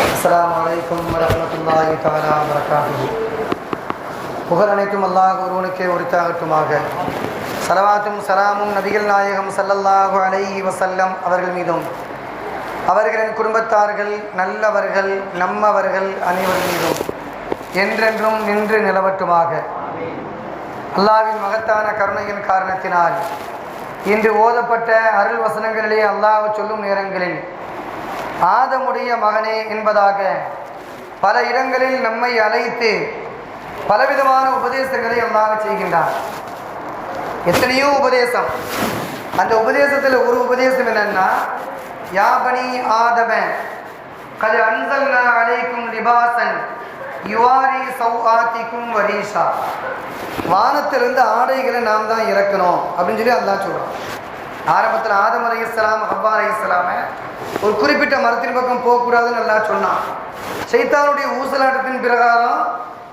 அஸ்ஸலாமு அலைக்கும் வரஹ்மத்துல்லாஹி தஆலா வபரகாத்துஹு. புகழ் அனைத்தும் அல்லாஹ் ஒருவனுக்கே உரித்தாகட்டுமாக. ஸலவாத்தும் ஸலாமும் நபிகள் நாயகம் ஸல்லல்லாஹு அலைஹி வஸல்லம் அவர்கள் மீதும் அவர்களின் குடும்பத்தார்கள் நல்லவர்கள் நம்மவர்கள் அனைவர் மீதும் என்றென்றும் நின்று நிலவட்டுமாக. அல்லாஹ்வின் மகத்தான கருணையின் காரணத்தினால் இன்று ஓதப்பட்ட அருள் வசனங்களிலே அல்லாஹ் சொல்லும் நேரங்களில் ஆதமுடைய மகனே என்பதாக பல இடங்களில் நம்மை அழைத்து பலவிதமான உபதேசங்களை அல்லாஹ் செய்கின்றார். எத்தனையோ உபதேசம். அந்த உபதேசத்தில் ஒரு உபதேசம் என்னன்னா, யாபனி ஆதம கது அன்சல்னா அலைக்கும் லிபாசன் யுவாரி சௌஆத்திக்கும் வரீஷா. வானத்திலிருந்து ஆடைகளை நாம் தான் இறக்கணும் அப்படின்னு சொல்லி அல்லாஹ் சொல்கிறான். ஆரம்பத்தில் ஆதம் அலைஹிஸ்ஸலாம் ஹவ்வா அலைஹிஸ்ஸலாமை ஒரு குறிப்பிட்ட மரத்தின் பக்கம் போகக்கூடாதுன்னு அல்லாஹ் சொன்னான். ஷைத்தானுடைய ஊசலாட்டத்தின் பிரகாரம்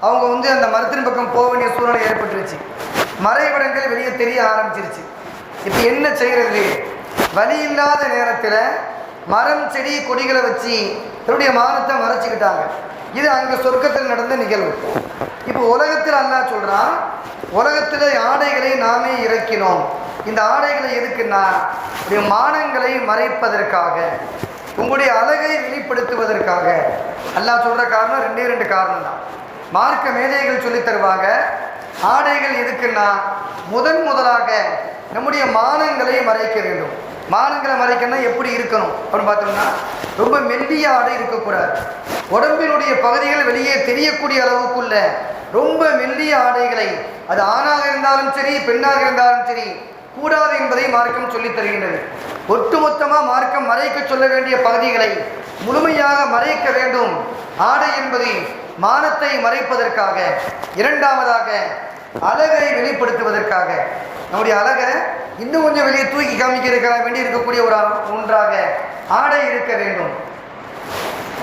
அவங்க அந்த மரத்தின் பக்கம் போக வேண்டிய சூழ்நிலை ஏற்பட்டுருச்சு. மறைவிடங்கள் வெளியே தெரிய ஆரம்பிச்சிருச்சு. இப்போ என்ன செய்கிறது? வழி இல்லாத நேரத்தில் மரம் செடி கொடிகளை வச்சு தன்னுடைய மானத்தை மறைச்சிக்கிட்டாங்க. இது அங்கே சொர்க்கத்தில் நடந்த நிகழ்வு. இப்போ உலகத்தில் அல்லாஹ் சொல்கிறான், உலகத்தில் ஆடைகளை நாமே இறக்கினோம். இந்த ஆடைகளை எதுக்குன்னா, உடைய மானங்களை மறைப்பதற்காக, உங்களுடைய அழகை வெளிப்படுத்துவதற்காக. அல்லாஹ் சொல்கிற காரணம் ரெண்டு காரணம் தான். மார்க்க மேதைகள் சொல்லி தருவாங்க, ஆடைகள் எதுக்குன்னா முதலாக நம்முடைய மானங்களை மறைக்க வேண்டும். மானங்களை மறைக்கணும்னா எப்படி இருக்கணும் அப்படின்னு பார்த்தோம்னா, ரொம்ப மெல்லிய ஆடை இருக்கக்கூடாது. உடம்பினுடைய பகுதிகள் வெளியே தெரியக்கூடிய அளவுக்குள்ள ரொம்ப மெல்லிய ஆடைகளை, அது ஆணாக இருந்தாலும் சரி பெண்ணாக இருந்தாலும் சரி, கூடாது என்பதை மார்க்கம் சொல்லித் தருகின்றது. ஒட்டுமொத்தமாக மார்க்கம் மறைக்க சொல்ல வேண்டிய பகுதிகளை முழுமையாக மறைக்க வேண்டும். ஆடை என்பது மானத்தை மறைப்பதற்காக. இரண்டாவதாக அழகை வெளிப்படுத்துவதற்காக. நம்முடைய அழகை இன்னும் கொஞ்சம் வெளியே தூக்கி காமிக்கிறதுக்காக வேண்டி இருக்கக்கூடிய ஒன்றாக ஆடை இருக்க வேண்டும்.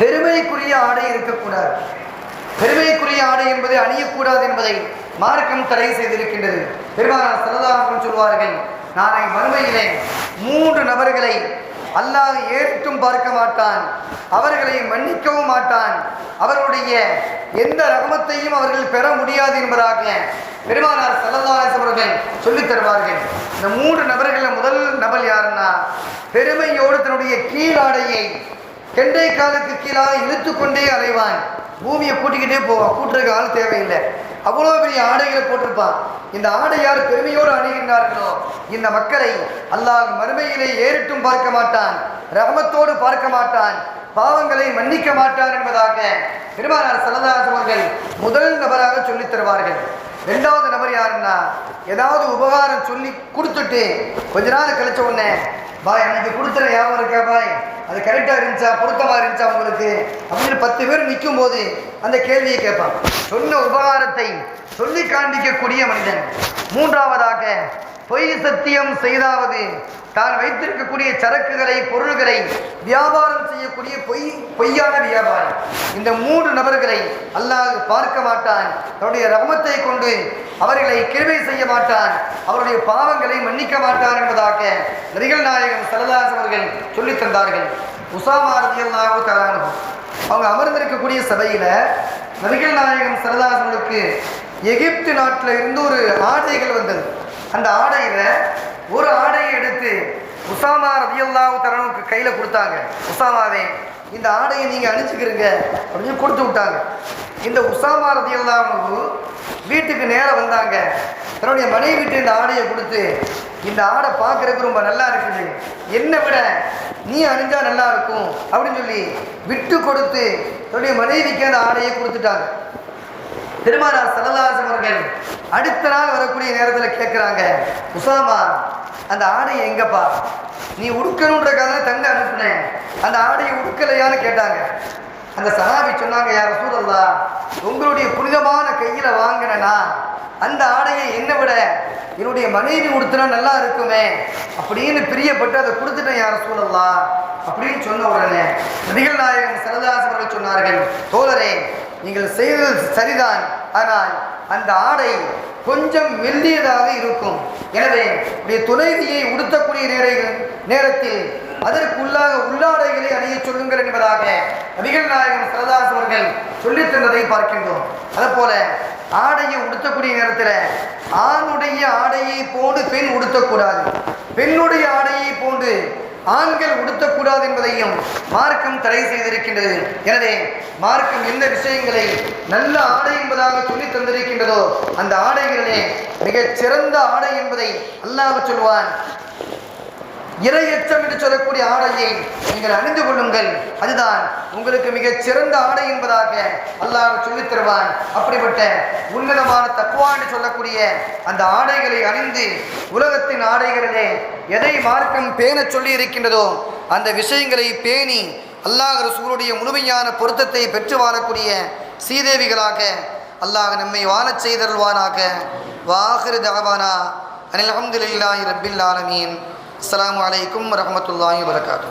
பெருமைக்குரிய ஆடை இருக்கக்கூடாது. பெருமைக்குரிய ஆடை என்பதை அணியக்கூடாது என்பதை மார்க்கம் தடை செய்திருக்கின்றது. பெருமானார் ஸல்லல்லாஹு அலைஹி வஸல்லம் சொல்வார்கள், நாளை மறுமையிலே 3 நபர்களை அல்லாஹ் ஏற்றும் பார்க்க மாட்டான், அவர்களை மன்னிக்கவும் மாட்டான், அவர்களுடைய எந்த ரஹமத்தையும் அவர்கள் பெற முடியாது என்பதாக பெருமானார் ஸல்லல்லாஹு அலைஹி வஸல்லம் அவர்கள் சொல்லித் தருவார்கள். இந்த 3 நபர்களில் முதல் நபர் யாருன்னா, பெருமையோடு தன்னுடைய கீழாடையை கெண்டை காலுக்கு கீழாக இழுத்து கொண்டே அலைவான். பூமியை கூட்டிக்கிட்டே போவான். கூட்டுறதுக்கு ஆள் தேவையில்லை. அவ்வளோ பெரிய ஆடைகளை போட்டிருப்பான். இந்த ஆடை யார் பெருமையோடு அணிகின்றார்களோ இந்த மக்களை அல்லாஹ் மறுமையிலே ஏறிட்டும் பார்க்க மாட்டான், ரஹமத்தோடு பார்க்க மாட்டான், பாவங்களை மன்னிக்க மாட்டான் என்பதாக பெருமானார் ஸல்லல்லாஹு அலைஹி வஸல்லம் அவர்கள் முதல் நபராக சொல்லித் தருவார்கள். ரெண்டாவது நபர் யாருன்னா, ஏதாவது உபகாரம் சொல்லி கொடுத்துட்டு கொஞ்ச நாள் கழிச்ச உடனே, பாய் எனக்கு கொடுத்துற ஞாபகம் இருக்கா பாய், அது கரெக்டாக இருந்துச்சா, பொருத்தமாக இருந்துச்சா உங்களுக்கு அப்படின்னு 10 பேர் நிற்கும் போது அந்த கேள்வியை கேட்பான். சொன்ன உபகாரத்தை சொல்லி காண்பிக்கக்கூடிய மனிதன். மூன்றாவதாக பொய் சத்தியம் செய்தாவது தான் வைத்திருக்கக்கூடிய சரக்குகளை பொருள்களை வியாபாரம் செய்யக்கூடிய பொய்யான வியாபாரி. இந்த 3 நபர்களை அல்லாஹ் பார்க்க மாட்டான். தன்னுடைய ரஹமத்தை கொண்டு அவர்களை கிருபை செய்ய மாட்டான், அவருடைய பாவங்களை மன்னிக்க மாட்டான் என்பதாக நபிகள் நாயகம் ஸல்லல்லாஹு அலைஹி வஸல்லம் அவர்கள் சொல்லித் தந்தார்கள். உஸாமா ரலியல்லாஹு தஆலா அன்ஹு அவங்க அமர்ந்திருக்கக்கூடிய சபையில் நபிகள் நாயகம் ஸல்லல்லாஹு அலைஹி வஸல்லம் அவர்களுக்கு எகிப்து நாட்டில் இருந்து ஒரு ஆடைகள் வந்தது. அந்த ஆடையில் ஒரு ஆடையை எடுத்து உஸாமா ரலியல்லாஹு தஆலா அன்ஹுக்கு கையில் கொடுத்தாங்க. உஸாமாவே, இந்த ஆடையை நீங்கள் அணிச்சுக்கிறீங்க அப்படின்னு கொடுத்து விட்டாங்க. இந்த உஸாமா ரலியல்லாஹு அன்ஹு வீட்டுக்கு நேரம் வந்தாங்க. தன்னுடைய மனைவிட்டு இந்த ஆடையை கொடுத்து, இந்த ஆடை பார்க்குறதுக்கு ரொம்ப நல்லா இருக்குது, என்னை விட நீ அணிஞ்சா நல்லா இருக்கும் அப்படின்னு சொல்லி விட்டு கொடுத்து தன்னுடைய மனைவிக்கு அந்த ஆடையை கொடுத்துட்டாங்க. பெருமானார் ஸல்லல்லாஹு அலைஹி வஸல்லம் அவர்கள் அடுத்த நாள் வரக்கூடிய நேரத்தில் கேட்குறாங்க, உஸாமா அந்த ஆடையை எங்கப்பா, நீ உடுக்கணுன்றக்காக தங்க அனுப்புனேன், அந்த ஆடையை உடுக்கலையான்னு கேட்டாங்க. அந்த சஹாபி சொன்னாங்க, யா ரசூலல்லாஹ், உங்களுடைய புனிதமான கையில் வாங்கினா அந்த ஆடையை என்னை விட என்னுடைய மனைவி உடுத்தினா நல்லா இருக்குமே அப்படின்னு பிரியப்பட்டு அதை கொடுத்துட்டேன் யா ரசூலல்லாஹ் அப்படின்னு சொன்ன உடனே நபிகள் நாயகம் ஸல்லல்லாஹு அலைஹி வஸல்லம் சொன்னார்கள், தோழரே, நீங்கள் செய்தது சரிதான், ஆனால் அந்த ஆடை கொஞ்சம் மெல்லியதாக இருக்கும். எனவே துணைவியை உடுத்தக்கூடிய நேரத்தில் அதற்குள்ளாக உள்ளாடைகளை அணிய சொல்லுங்கள் என்பதாக நபிகள் நாயகம் ஸல்லல்லாஹு அவர்கள் சொல்லித் தந்ததை பார்க்கின்றோம். அதுபோல ஆடையை உடுத்தக்கூடிய நேரத்தில் ஆணுடைய ஆடையை போன்று பெண் உடுத்தக்கூடாது, பெண்ணுடைய ஆடையை போன்று ஆண்கள் உடுத்தக்கூடாது என்பதையும் மார்க்கம் தடை செய்திருக்கின்றது. எனவே மார்க்கம் எந்த விஷயங்களை நல்ல ஆடை என்பதாக சொல்லி தந்திருக்கின்றதோ அந்த ஆடைகளிலே மிகச் சிறந்த ஆடை என்பதை அல்லாஹ் சொல்வான். இரையச்சம் என்று சொல்லக்கூடிய ஆடையை நீங்கள் அணிந்து கொள்ளுங்கள், அதுதான் உங்களுக்கு மிகச் சிறந்த ஆடை என்பதாக அல்லாஹ் சொல்லித் தருவான். அப்படிப்பட்ட உன்னதமான தக்வா என்று சொல்லக்கூடிய அந்த ஆடைகளை அணிந்து உலகத்தின் ஆடைகளிலே எதை மார்க்கம் பேண சொல்லி இருக்கின்றதோ அந்த விஷயங்களை பேணி அல்லாஹ் ரசூலுடைய முழுமையான பொருத்தத்தை பெற்று வாழக்கூடிய சீதேவிகளாக அல்லாஹ் நம்மை வாழச் செய்தருள்வானாக. வாஹிரு தஅவானா அனில் ஹம்துலில்லாஹி ரப்பில் ஆலமீன். அஸ்ஸலாமு அலைக்கும் வரஹ்மத்துல்லாஹி வபரகாத்துஹு.